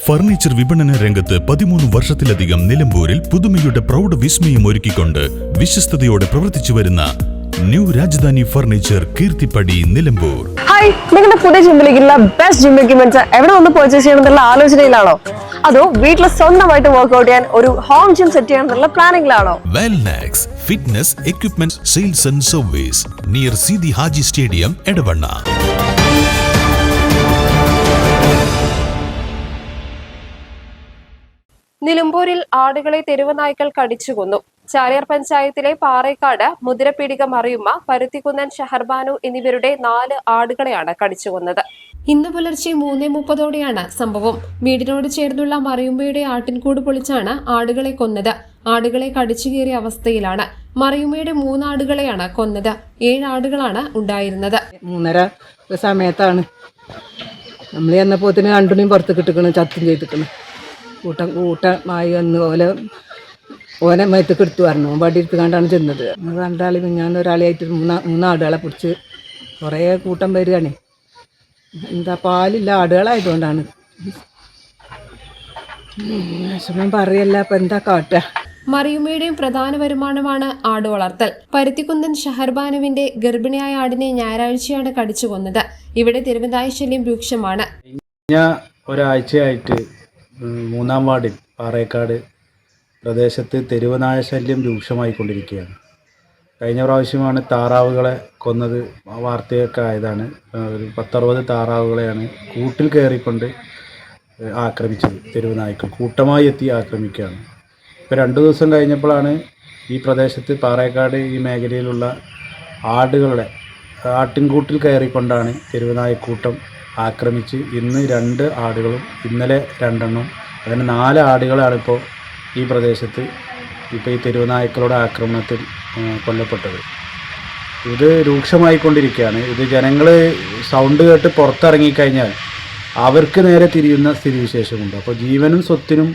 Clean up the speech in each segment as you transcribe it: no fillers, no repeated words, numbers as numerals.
Furniture വിപണന രംഗത്ത് 13 വർഷത്തിലധികം നിലമ്പൂരിൽ പുതുമയുടെ പ്രൗഢ വിസ്മയം ഒരുക്കിക്കൊണ്ട് വിശ്വസ്തയോടെ പ്രവർത്തിച്ചു വരുന്ന new Rajdhani furniture Keerthipadi Nilambur. Hi, നിങ്ങളുടെ പുതിയ ജിമ്മിലേക്കുള്ള ബെസ്റ്റ് ജിം എക്യുപ്മെന്റ്സ് എവിടെ വന്ന് പർച്ചേസ് ചെയ്യണമെന്നുള്ള ആലോചനയിലാണോ? അതോ വീട്ടിൽ സ്വന്തമായിട്ട് വർക്ക്ഔട്ട് ചെയ്യാൻ ഒരു ഹോം ജിം സെറ്റ് ചെയ്യാനുള്ള പ്ലാനിംഗിലാണോ? Wellnex fitness equipment sales and service near Sidhi Haji stadium Edavanna. നിലമ്പൂരിൽ ആടുകളെ തെരുവ് നായ്ക്കൾ കടിച്ചുകൊന്നു. ചാലിയാർ പഞ്ചായത്തിലെ പാറേക്കാട് മുതിരപ്പീടിക മറിയുമ്മ, പരുത്തിക്കുന്നൻ ഷഹർബാനു എന്നിവരുടെ 4 ആടുകളെയാണ് കടിച്ചുകൊന്നത്. ഇന്ന് പുലർച്ചെ 3:30ഓടെയാണ് സംഭവം. വീടിനോട് ചേർന്നുള്ള മറിയുമ്മയുടെ ആട്ടിൻകൂട് പൊളിച്ചാണ് ആടുകളെ കൊന്നത്. ആടുകളെ കടിച്ചുകീറിയ അവസ്ഥയിലാണ്. മറിയുമ്മയുടെ 3 ആടുകളെയാണ് കൊന്നത്. 7 ആടുകളാണ് ഉണ്ടായിരുന്നത്. 3:30 സമയത്താണ് നമ്മൾ എന്നപ്പോത്തിന് രണ്ടിനെയും പുറത്ത് കിട്ടിക്കണം, ചത്തും ചെയ്തിക്കണം. കൂട്ടമായി വന്ന് ഓനെ മേത്തേക്ക് എടുത്തു പറഞ്ഞു. വടി എടുത്ത് കണ്ടാണ് ചെന്നത്. 2 ആൾ ഞാൻ ഒരാളെയായിട്ട് 3 ആടുകളെ പിടിച്ച് കുറേ കൂട്ടം വരികയാണ്. എന്താ പാലില്ല, ആടുകളായതുകൊണ്ടാണ്. വിഷമം പറയല്ല, അപ്പം എന്താ കാട്ടുക. മറിയുമ്മയുടെയും പ്രധാന വരുമാനമാണ് ആട് വളർത്തൽ. പരുത്തിക്കുന്നൻ ഷഹർബാനുവിന്റെ ഗർഭിണിയായ ആടിനെ ഞായറാഴ്ചയാണ് കടിച്ചു കൊന്നത്. ഇവിടെ തെരുവുനായ ശല്യം രൂക്ഷമാണ്. കഴിഞ്ഞ ഒരാഴ്ചയായിട്ട് 3-ാം വാർഡിൽ പാറേക്കാട് പ്രദേശത്ത് തെരുവുനായ ശല്യം രൂക്ഷമായിക്കൊണ്ടിരിക്കുകയാണ്. കഴിഞ്ഞ പ്രാവശ്യമാണ് താറാവുകളെ കൊന്നത്. വാർത്തയൊക്കെ ആയതാണ്. ഒരു 10-60 താറാവുകളെയാണ് കൂട്ടിൽ കയറിക്കൊണ്ട് ആക്രമിച്ചത്. തെരുവുനായ്ക്കൾ കൂട്ടമായി എത്തി ആക്രമിക്കുകയാണ്. ഇപ്പോൾ 2 ദിവസം കഴിഞ്ഞപ്പോഴാണ് ഈ പ്രദേശത്ത് പാറേക്കാട് ഈ മേഖലയിലുള്ള ആട്ടിൻകൂട്ടിൽ കയറിക്കൊണ്ടാണ് തെരുവുനായ്ക്കൂട്ടം ആക്രമിച്ച് ഇന്ന് 2 ആടുകളും ഇന്നലെ 2 എണ്ണം, അങ്ങനെ 4 ആടുകളാണ് ഇപ്പോൾ ഈ പ്രദേശത്ത് ഇപ്പോൾ ഈ തെരുവുനായ്ക്കളുടെ ആക്രമണത്തിൽ കൊല്ലപ്പെട്ടത്. ഇത് രൂക്ഷമായിക്കൊണ്ടിരിക്കുകയാണ്. ഇത് ജനങ്ങൾ സൗണ്ട് കേട്ട് പുറത്തിറങ്ങിക്കഴിഞ്ഞാൽ അവർക്ക് നേരെ തിരിയുന്ന സ്ഥിതിവിശേഷമുണ്ട്. അപ്പോൾ ജീവനും സ്വത്തിനും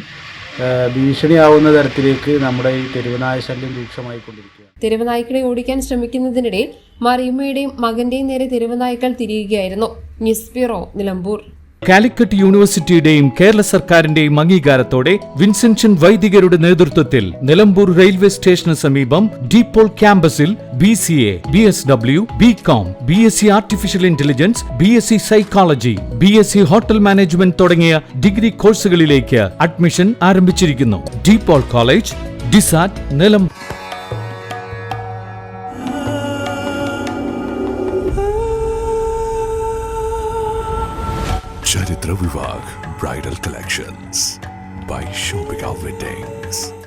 ഭീഷണിയാവുന്ന തരത്തിലേക്ക് നമ്മുടെ ഈ തെരുവുനായ ശല്യം രൂക്ഷമായിക്കൊണ്ടിരിക്കുകയാണ്. തെരുവുനായ്ക്കളെ ഓടിക്കാൻ ശ്രമിക്കുന്നതിനിടെ മറിയുമ്മയുടെയും മകന്റെയും നേരെ തെരുവുനായ്ക്കൾ തിരിയുകയായിരുന്നു. News bureau, Nilambur. കാലിക്കറ്റ് യൂണിവേഴ്സിറ്റിയുടെയും കേരള സർക്കാരിന്റെയും അംഗീകാരത്തോടെ വിൻസെൻഷൻ വൈദികരുടെ നേതൃത്വത്തിൽ നിലമ്പൂർ റെയിൽവേ സ്റ്റേഷന് സമീപം ഡീപോൾ ക്യാമ്പസിൽ BCA, BSW, BCom, BSc artificial intelligence, BSc psychology, BSc hotel management തുടങ്ങിയ ഡിഗ്രി കോഴ്സുകളിലേക്ക് അഡ്മിഷൻ ആരംഭിച്ചിരിക്കുന്നു. ഡീപോൾ കോളേജ്, ഡിസാറ്റ്, Nilambur. Charitra Vivag Bridal Collections by Shobhika Weddings.